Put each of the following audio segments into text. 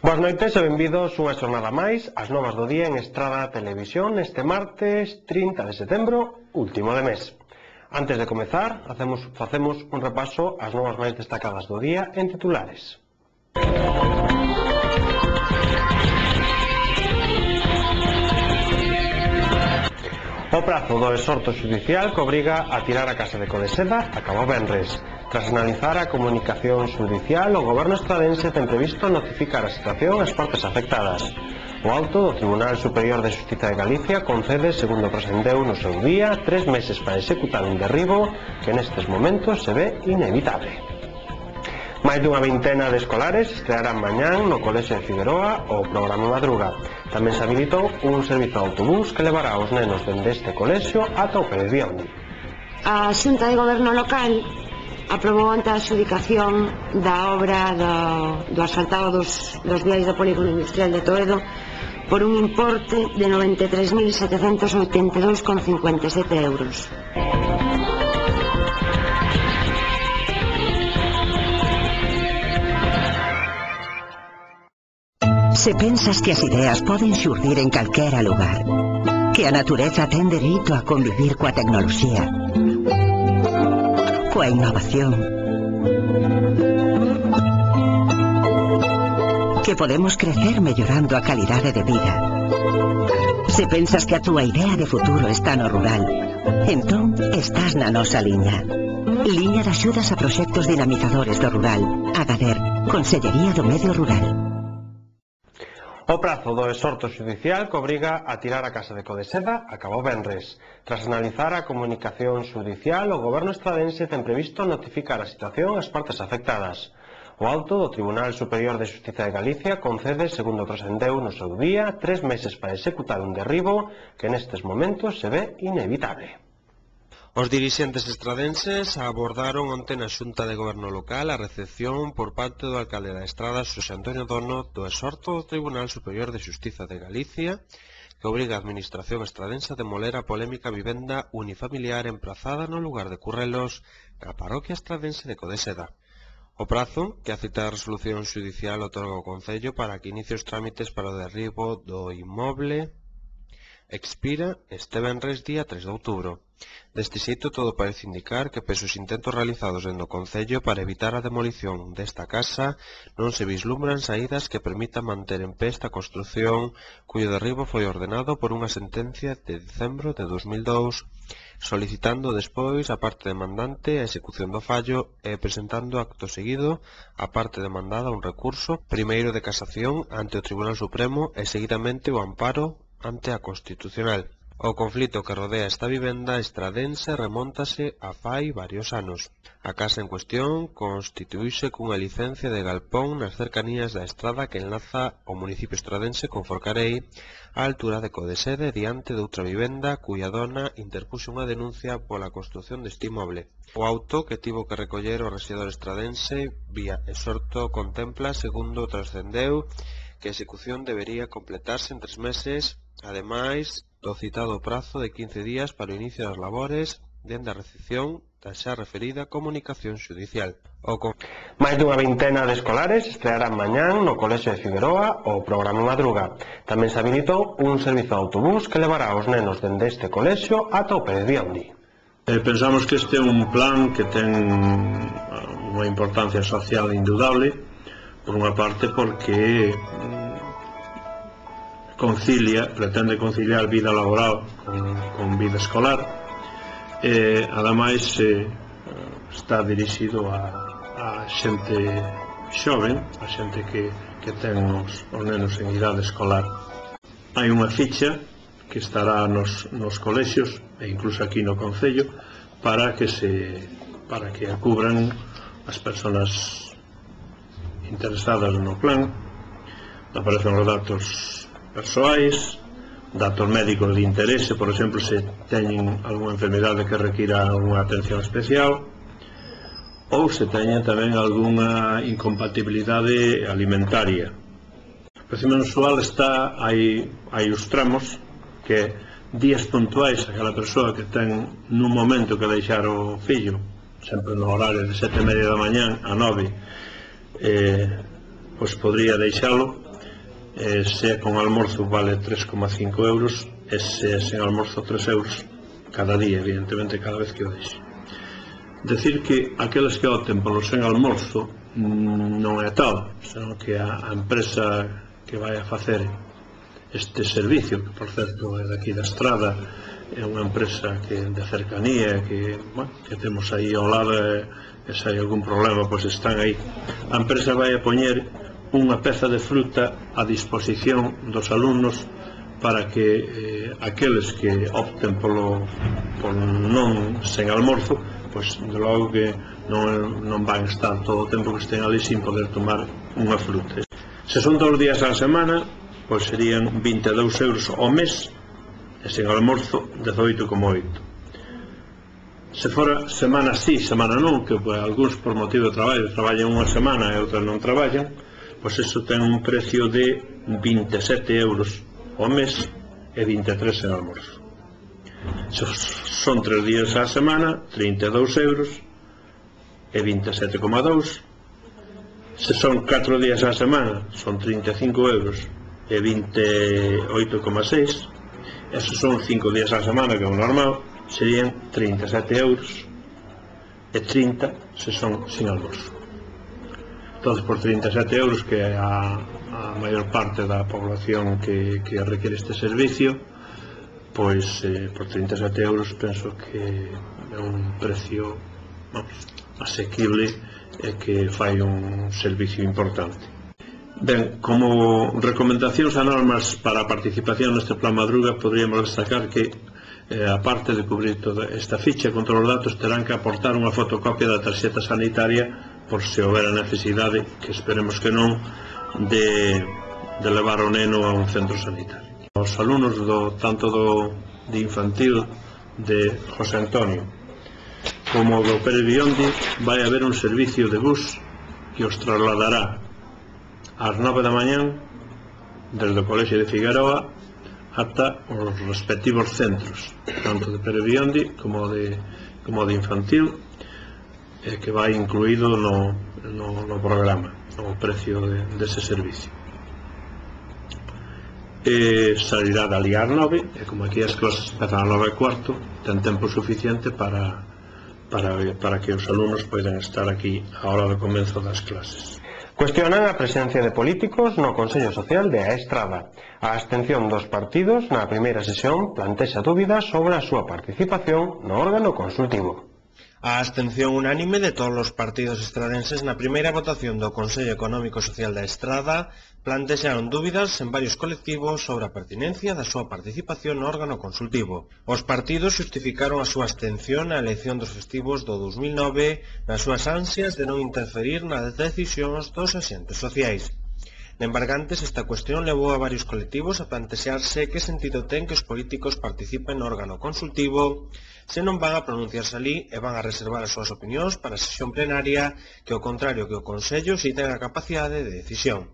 Boas noites e benvidos unha xornada máis ás novas do día en Estrada Televisión neste martes 30 de setembro, último de mes. Antes de comezar, facemos un repaso ás novas máis destacadas do día en titulares. O prazo do exhorto xudicial que obriga a tirar a casa de Codeseda acabou venres. Tras analizar a comunicación xudicial, o goberno estradense ten previsto notificar a situación ás partes afectadas. O auto do Tribunal Superior de Xustiza de Galicia concede, segundo presendeu no seu día, 3 meses para executar un derribo que nestes momentos se ve inevitable. Máis dunha vintena de escolares estrearán mañán no Colexio de Figueroa o programa Madruga. Tamén se habilitou un servizo de autobús que levará os nenos dende este colexio ata o Pérez Biondi. A Xunta de Goberno local aprobou ante a adxudicación da obra do asfaltado dos viais do Polígono Industrial de Toedo por un importe de 93.782,57 euros. Se pensas que as ideas poden xurdir en calquera lugar, que a natureza ten dereito a convivir coa tecnoloxía, coa innovación, que podemos crecer mellorando a calidade de vida. Se pensas que a túa idea de futuro está no rural, entón estás na nosa liña. Liña de axudas a proxectos dinamizadores do rural, AGADER, Consellería do Medio Rural. O prazo do exhorto xudicial que obriga a tirar a casa de Codeseda acabou venres. Tras analizar a comunicación xudicial, o goberno estradense ten previsto notificar a situación ás partes afectadas. O auto do Tribunal Superior de Xustiza de Galicia concede, segundo presendeu no seu día, 3 meses para executar un derribo que nestes momentos se ve inevitable. Os dirixentes estradenses abordaron onte na Xunta de Goberno Local a recepción por parte do alcalde da Estrada, Xosé Antonio Dono, do exhorto do Tribunal Superior de Xustiza de Galicia que obriga a administración estradense a demoler a polémica vivenda unifamiliar emprazada no lugar de Currelos na parroquia estradense de Codeseda. O prazo que a cita de resolución xudicial otorga ao Concello para que inicie os trámites para o derribo do inmoble expira este venres día 3 de outubro. Deste xeito, todo parece indicar que pese os intentos realizados dentro do Concello para evitar a demolición desta casa, non se vislumbran saídas que permitan manter en pé esta construción, cuyo derribo foi ordenado por unha sentencia de decembro de 2002, solicitando despois a parte demandante a execución do fallo e presentando acto seguido a parte demandada un recurso, primeiro de casación ante o Tribunal Supremo e seguidamente o amparo ante a Constitucional. O conflito que rodea esta vivenda estradense remóntase a fai varios anos. A casa en cuestión constituíse cunha licencia de galpón nas cercanías da estrada que enlaza o municipio estradense con Forcarei á altura de Codeseda diante de outra vivenda cuya dona interpuxe unha denuncia pola construción deste inmoble. O auto que tivo que recoller o rexedor estradense vía exhorto contempla, segundo trascendeu, que a execución debería completarse en 3 meses, ademais do citado prazo de 15 días para o inicio das labores dende a recepción da xa referida comunicación xudicial. Máis dunha vintena de escolares estrearán mañán no Colexio de Figueroa o programa Madruga. Tamén se habilitou un servizo de autobús que levará os nenos dende este colexio ata o Pérez Biondi. Pensamos que este é un plan que ten unha importancia social indudable, por unha parte porque pretende conciliar vida laboral con vida escolar e ademais está dirixido a xente xoven, a xente que ten os nenos en idade escolar. Hai unha ficha que estará nos colexios e incluso aquí no Concello para que a cubran as persoas interesadas no plan. Aparecen os datos persoais, datos médicos de interese, por exemplo, se teñen algunha enfermedade que requira unha atención especial, ou se teñen tamén algunha incompatibilidade alimentaria. O precio mensual está, hai os tramos, que días puntuais aquela persoa que ten nun momento que deixar o fillo, sempre no horario de 7:30 da mañán a 9, pois podría deixalo. Se é con almorzo vale 3,5 euros, e se é sen almorzo 3 euros cada día, evidentemente cada vez que o deixe. Decir que aqueles que opten polo sen almorzo non é tal, senón que a empresa que vai a facer este servicio, que por certo é daqui da Estrada, é unha empresa de cercanía que temos aí ao lado, e se hai algún problema pois están aí. A empresa vai a poñer unha peza de fruta a disposición dos alumnos para que aqueles que opten polo non sen almorzo, pois de logo que non van estar todo o tempo que estén ali sin poder tomar unha fruta. Se son 2 días á semana, pois serían 22 euros ao mes, e sen almorzo 18,8. Se fora semana sí, semana non, que algúns por motivo de traballo traballan unha semana e outras non traballan, pois iso ten un precio de 27 euros ao mes e 23 en almorzo. Se son 3 días á semana, 32 euros e 27,2. Se son 4 días á semana, son 35 euros e 28,6. E se son 5 días á semana, que é o normal, serían 37 euros e 30 se son sin almorzo. Entón, por 37 euros, que é a maior parte da población que requiere este servicio, pois por 37 euros penso que é un precio asequible e que fai un servicio importante. Ben, como recomendacións a normas para a participación neste Plan Madruga, poderíamos destacar que aparte de cubrir toda esta ficha contra os datos, terán que aportar unha fotocopia da tarxeta sanitaria por se houber a necesidade, que esperemos que non, de levar o neno a un centro sanitario. Os alumnos tanto de infantil de José Antonio como do Pérez Biondi vai haber un servicio de bus que os trasladará ás 9 da mañán desde o Colexio de Figueroa ata os respectivos centros, tanto de Pérez Biondi como de infantil, que vai incluído no programa, no precio dese servicio. Salirá dali ás 9, e como aquí as clases empezan ás 9:15, ten tempo suficiente para que os alumnos poidan estar aquí á hora do comenzo das clases. Cuestionan a presencia de políticos no Consello Social de A Estrada. A abstención dos partidos na primeira sesión plantexa dúbidas sobre a súa participación no órgano consultivo. A abstención unánime de todos os partidos estradenses na primeira votación do Consello Económico Social da Estrada plantexaron dúbidas en varios colectivos sobre a pertinencia da súa participación no órgano consultivo. Os partidos justificaron a súa abstención na elección dos festivos do 2009 nas súas ansias de non interferir nas decisións dos axentes sociais. En Embargantes, esta cuestión levou a varios colectivos a plantexarse que sentido ten que os políticos participen no órgano consultivo se non van a pronunciarse ali e van a reservar as súas opinións para a sesión plenaria, que ao contrario que o Consello si ten a capacidade de decisión.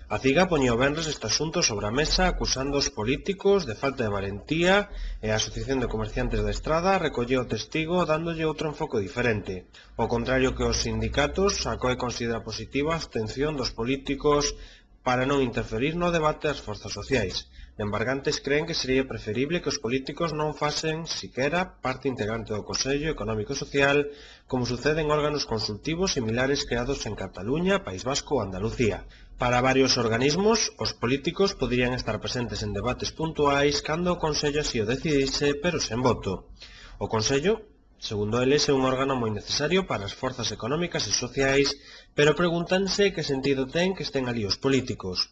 A CIGA poñía o venres este asunto sobre a mesa acusando os políticos de falta de valentía e a Asociación de Comerciantes da Estrada recolleu o testigo dándolle outro enfoque diferente. Ao contrario que os sindicatos, a COE considera positiva a abstención dos políticos para non interferir no debate das forzas sociais. En Embargantes creen que sería preferible que os políticos non fasen, siquera, parte integrante do Consello Económico e Social, como sucede en órganos consultivos similares creados en Cataluña, País Vasco ou Andalucía. Para varios organismos, os políticos poderían estar presentes en debates puntuais cando o Consello así o decidise, pero sen voto. O Consello Segundo eles, é un órgano moi necesario para as forzas económicas e sociais, pero pregúntanse que sentido ten que estén ali os políticos.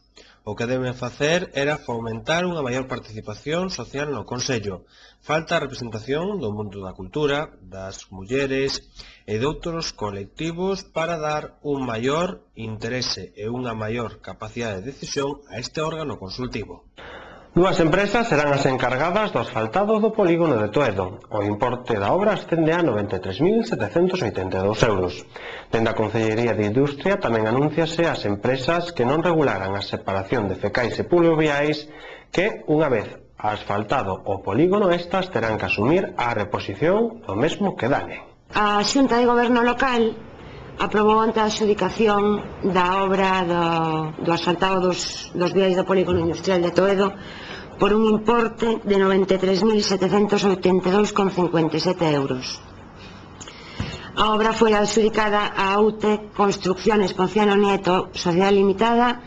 O que deben facer era fomentar unha maior participación social no Consello. Falta a representación do mundo da cultura, das mulleres e de outros colectivos para dar un maior interese e unha maior capacidade de decisión a este órgano consultivo. Dúas empresas serán as encargadas do asfaltado do polígono de Toedo. O importe da obra ascende a 93.782 euros. Dende a Concellería de Industria tamén anúnciase as empresas que non regularan a separación de fecais e pluviais que, unha vez asfaltado o polígono, estas terán que asumir a reposición do mesmo que danen. A Xunta de Goberno Local aprobou ante a adxudicación da obra do asfaltado dos viais do polígono industrial de Toedo por un importe de 93.782,57 euros. A obra foi adxudicada a UTE Construcciones Ponciano Nieto Sociedade Limitada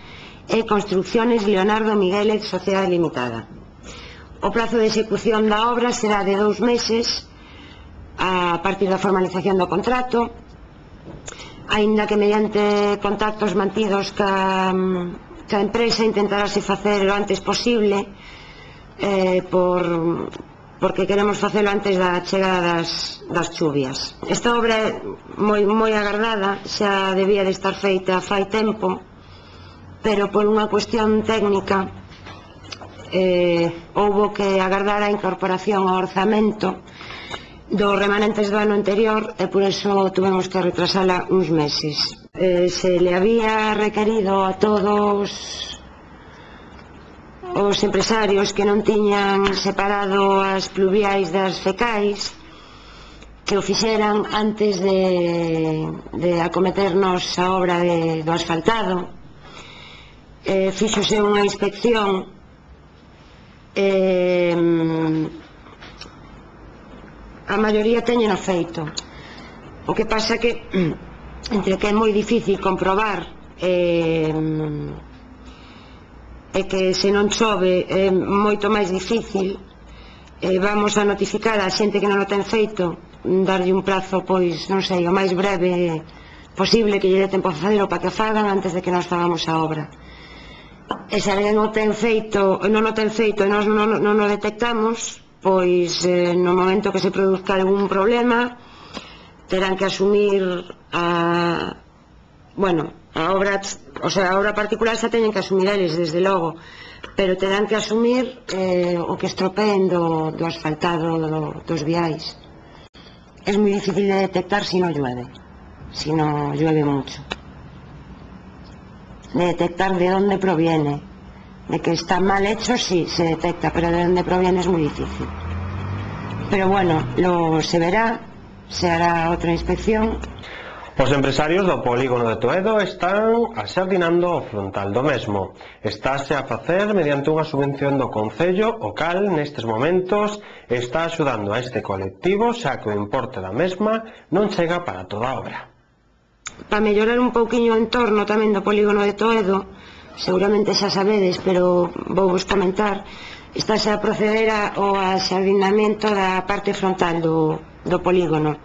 e Construcciones Leonardo Migueles Sociedade Limitada. O prazo de execución da obra será de 2 meses a partir da formalización do contrato, aínda que mediante contactos mantidos ca empresa intentarase facer o antes posible, porque queremos facelo antes da chegada das chuvias. Esta obra é moi agardada, xa debía de estar feita fai tempo, pero por unha cuestión técnica houbo que agardar a incorporación ao orzamento dos remanentes do ano anterior e por eso tuvemos que retrasala uns meses. Se le había requerido a todos os empresarios que non tiñan separado as pluviais das fecais que o fixeran antes de acometernos a obra do asfaltado. Fíxose unha inspección a maioría teñen feito. O que pasa que entre que é moi difícil comprobar e que se non chove é moito máis difícil, vamos a notificar a xente que non o ten feito, darlle un prazo, pois, non sei, o máis breve posible, que lle dé tempo a facelo para que fagan antes de que nos fagamos a obra. E se alguén non o ten feito e non o detectamos, pois no momento que se produzca algún problema terán que asumir a obra, a obra particular xa teñen que asumir eles, desde logo, pero terán que asumir o que estropeen do asfaltado dos viais. É moi difícil de detectar se non llueve mucho, de detectar de onde proviene. De que está mal hecho, sí, se detecta, pero de onde proviene es moi difícil. Pero bueno, se verá, se hará outra inspección. Os empresarios do polígono de Toedo están axardinando o frontal do mesmo. Estáse a facer mediante unha subvención do Concello, o cal nestes momentos está axudando a este colectivo, xa que o importe da mesma non chega para toda a obra. Para mellorar un pouquiño o entorno tamén do polígono de Toedo, seguramente xa sabedes, pero vou vos comentar, estáse a proceder ao axardinamento da parte frontal do polígono.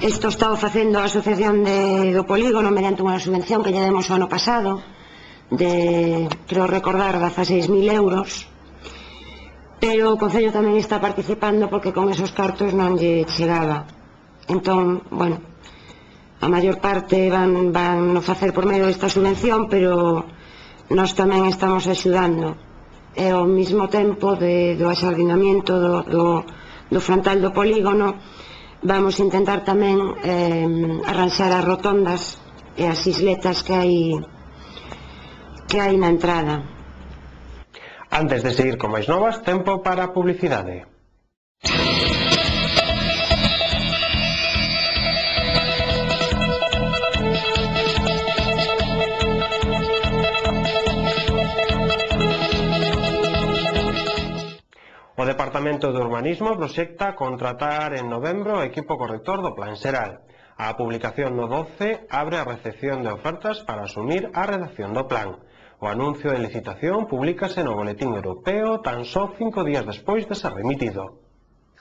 Isto está facendo a asociación do polígono mediante unha subvención que lle demos o ano pasado de, creo recordar, 16.000 euros, pero o Concello tamén está participando porque con esos cartos non lle chegaba. Entón, bueno, a maior parte van a facer por medio desta subvención, pero nós tamén estamos axudando. E ao mesmo tempo do axardinamento do frontal do polígono, vamos intentar tamén arranxar as rotondas e as isletas que hai na entrada. Antes de seguir con máis novas, tempo para a publicidade. O Departamento de Urbanismo proxecta contratar en novembro o equipo corrector do Plan Xeral. A publicación no 12 abre a recepción de ofertas para asumir a redacción do plan. O anuncio de licitación publícase no Boletín Europeo tan só 5 días despois de ser remitido.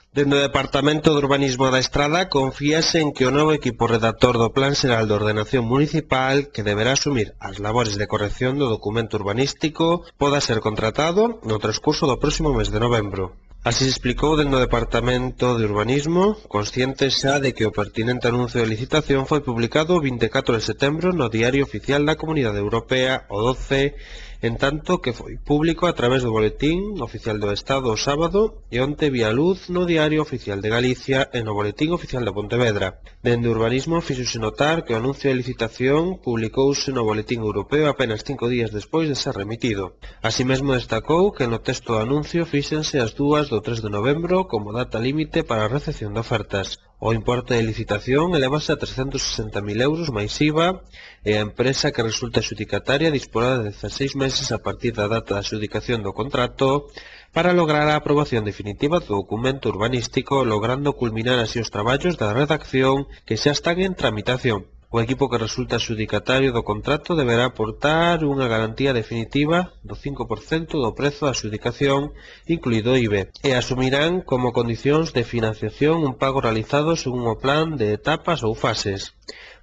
Dende o Departamento de Urbanismo da Estrada confíase en que o novo equipo redactor do Plan Xeral de Ordenación Municipal, que deberá asumir as labores de corrección do documento urbanístico, poda ser contratado no transcurso do próximo mes de novembro. Así se explicou dende o Departamento de Urbanismo, conscientes xa de que o pertinente anuncio de licitación foi publicado o 24 de setembro no Diario Oficial da Comunidade Europea, o 12, en tanto que foi público a través do Boletín Oficial do Estado o sábado e onte vía luz no Diario Oficial de Galicia e no Boletín Oficial de Pontevedra. Dende Urbanismo fíxose notar que o anuncio de licitación publicouse no Boletín Europeo apenas 5 días despois de ser remitido. Así mesmo destacou que no texto do anuncio fíxense as dúas do 3 de novembro como data límite para a recepción de ofertas. O importe de licitación elevase a 360.000 euros máis IVA e a empresa que resulta adxudicataria disporá de 16 meses a partir da data de adxudicación do contrato para lograr a aprobación definitiva do documento urbanístico, logrando culminar así os traballos da redacción que xa están en tramitación. O equipo que resulta adxudicatario do contrato deberá aportar unha garantía definitiva do 5% do prezo da adxudicación, incluído IBE, e asumirán como condicións de financiación un pago realizado según o plan de etapas ou fases.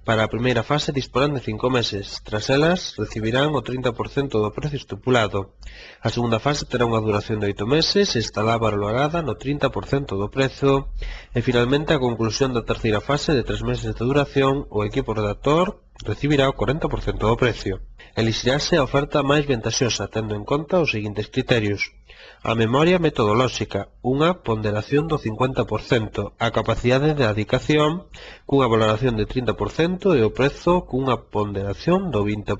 Para a primeira fase disporán de 5 meses, tras elas recibirán o 30% do prezo estipulado. A segunda fase terá unha duración de 8 meses e estará valorada no 30% do prezo, e finalmente a conclusión da terceira fase de 3 meses de duración, o equipo redactor recibirá o 40% do precio. Elixirase a oferta máis ventaxosa, tendo en conta os seguintes criterios: a memoria metodolóxica, unha ponderación do 50%, a capacidade de adicación, cunha valoración de 30% e o prezo cunha ponderación do 20%.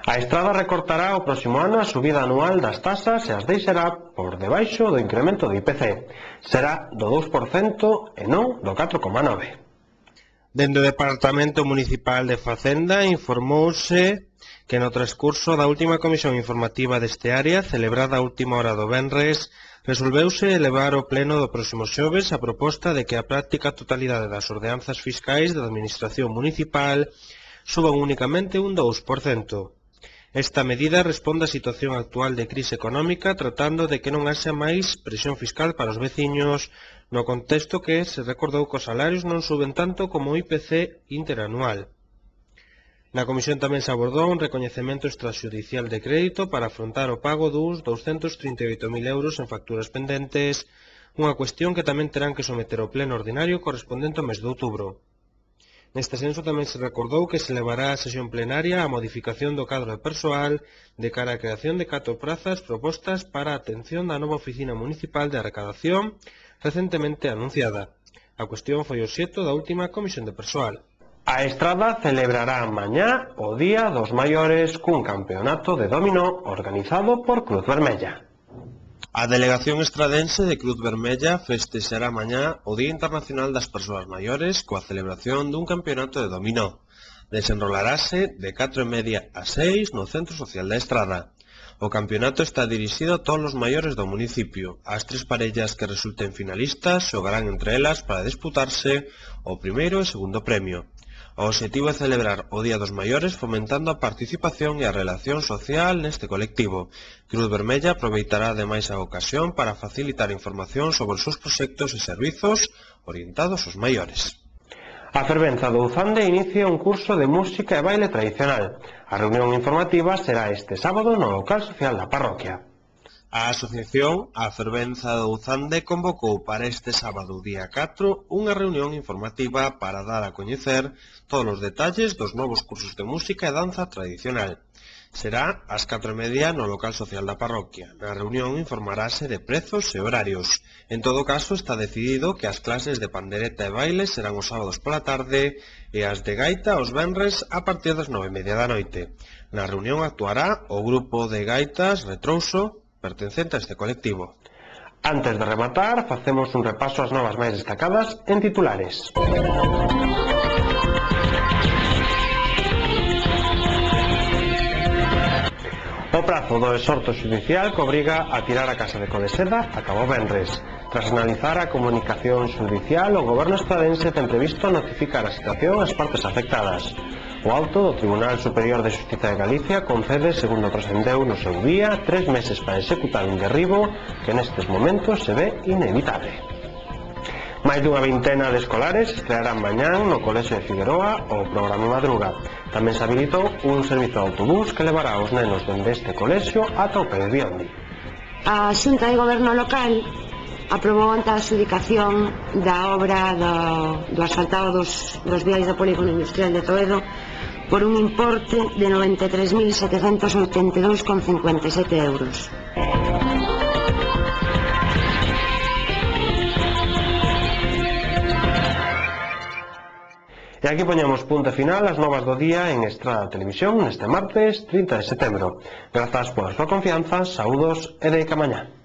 A Estrada recortará o próximo ano a subida anual das tasas e as deixará por debaixo do incremento do IPC. Será do 2% e non do 4,9%. Dende o Departamento Municipal de Facenda informouse que no transcurso da última comisión informativa deste área, celebrada a última hora do venres, resolveuse elevar ao pleno do próximo xoves a proposta de que a práctica totalidade das ordenanzas fiscais da Administración Municipal suban únicamente un 2%. Esta medida responde á situación actual de crise económica, tratando de que non haxa máis presión fiscal para os veciños, no contexto que se recordou que os salarios non suben tanto como o IPC interanual. Na comisión tamén se abordou un recoñecemento extrajudicial de crédito para afrontar o pago dos 238.000 euros en facturas pendentes, unha cuestión que tamén terán que someter ao pleno ordinario correspondente ao mes de outubro. Neste senso tamén se recordou que se levará a sesión plenaria a modificación do cadro de persoal de cara á creación de 4 prazas propostas para a atención da nova oficina municipal de recadación recentemente anunciada. A cuestión foi obxecto da última comisión de persoal. A Estrada celebrará mañá o Día dos Maiores cun campeonato de dominó organizado por Cruz Vermella. A Delegación Estradense de Cruz Vermella festexará mañá o Día Internacional das Persoas Maiores coa celebración dun campeonato de dominó. Desenrolarase de 4:30 a 6 no Centro Social da Estrada. O campeonato está dirixido a todos os maiores do municipio. As 3 parellas que resulten finalistas xogarán entre elas para disputarse o primeiro e segundo premio. O obxectivo é celebrar o Día dos Maiores fomentando a participación e a relación social neste colectivo. Cruz Vermella aproveitará ademais a ocasión para facilitar información sobre os seus proxectos e servizos orientados aos maiores. A fervenza do Uzande inicia un curso de música e baile tradicional. A reunión informativa será este sábado no local social da parroquia. A asociación A Fervenza do Uzande convocou para este sábado día 4 unha reunión informativa para dar a coñecer todos os detalles dos novos cursos de música e danza tradicional. Será ás 4:30 no local social da parroquia. Na reunión informarase de prezos e horarios. En todo caso, está decidido que as clases de pandereta e baile serán os sábados pola tarde e as de gaita os venres a partir das 9:30 da noite. Na reunión actuará o grupo de gaitas Retrouso, pertencente a este colectivo. Antes de rematar, facemos un repaso ás novas máis destacadas en titulares. O prazo do exhorto xudicial que obriga a tirar a casa de Codeseda acabou venres. Tras analizar a comunicación xudicial, o goberno estradense ten previsto notificar a situación ás partes afectadas. O auto do Tribunal Superior de Xustiza de Galicia concede, segundo trascendeu no seu día, 3 meses para executar un derribo que nestes momentos se ve inevitable. Máis dunha vintena de escolares estrearán mañán no Colexio de Figueroa o programa Madruga. Tamén se habilitou un servizo de autobús que levará os nenos dende este colexio ata o Pérez Biondi. A Xunta de Goberno local aprobou ante a adxudicación da obra do asfaltado dos viais do polígono industrial de Toedo por un importe de 93.782,57 euros. E aquí poñemos punto final as novas do día en Estrada Televisión neste martes 30 de setembro. Grazas pola súa confianza, saúdos e de camañá.